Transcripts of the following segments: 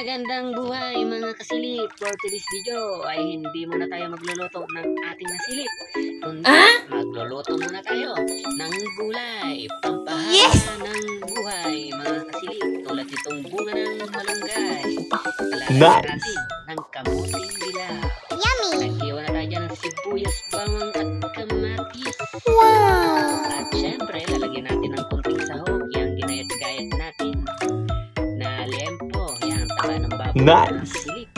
Magandang buhay mga kasilip. For today's video ay hindi muna tayo magluluto ng ating nasilip, kundi magluluto muna tayo ng gulay pampahaba ng buhay mga kasilip, tulad itong bunga ng malunggay. Lalagyan natin ng kamuting dilaw. Yummy! Naghiwa na tayo dyan ng sibuyas, bawang at kamatis. Wow! At syempre lalagyan natin ng kunting sahog, yung ginayat-gayat natin na lempo, yan taba ng baboy. Nice! Silip.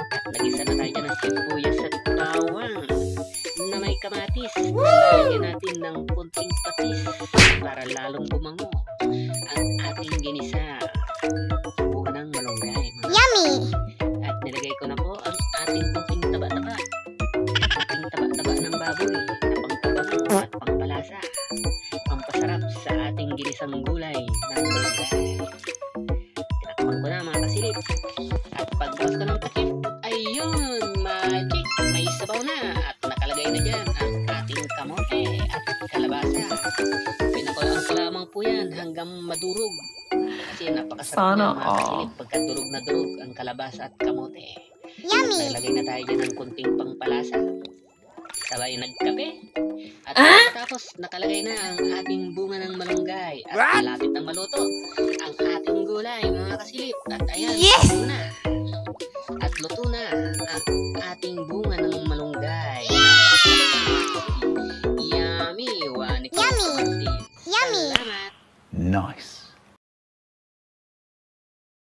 At nagisa na tayo dyan ng sibuyas at bawang na may kamatis. Lalagyan natin ng kunting patis para lalong bumango ang ating ginisa. Bunga ng malunggay. Yummy! At nilagay ko na po ang ating kunting taba-taba. Kunting taba-taba ng baboy na pangtabango at pangpalasa. Pampasarap sa ating ginisang gulay ng malunggay. Tinakpan ko na mga kasilip. At pagbukas ko ng takip, ayun, magic! May sabaw na at nakalagay na dyan ang ating kamote at kalabasa. Pinakulaan ko lamang po yan hanggang madurog. Kasi napakasarap Sana niya mga kasilip pagka durog na durog ang kalabasa at kamote. Yummy! Nalagay na tayo dyan ng kunting pangpalasa. Sabay nagkape. At tapos nakalagay na ang ating bunga ng malunggay. At malapit ng maluto ang ating gulay mga kasilip. At ayan, luto na. At luto na ang ating bunga ng malunggay. Yummy! Yummy! Yummy! Yummy! Salamat! Nice.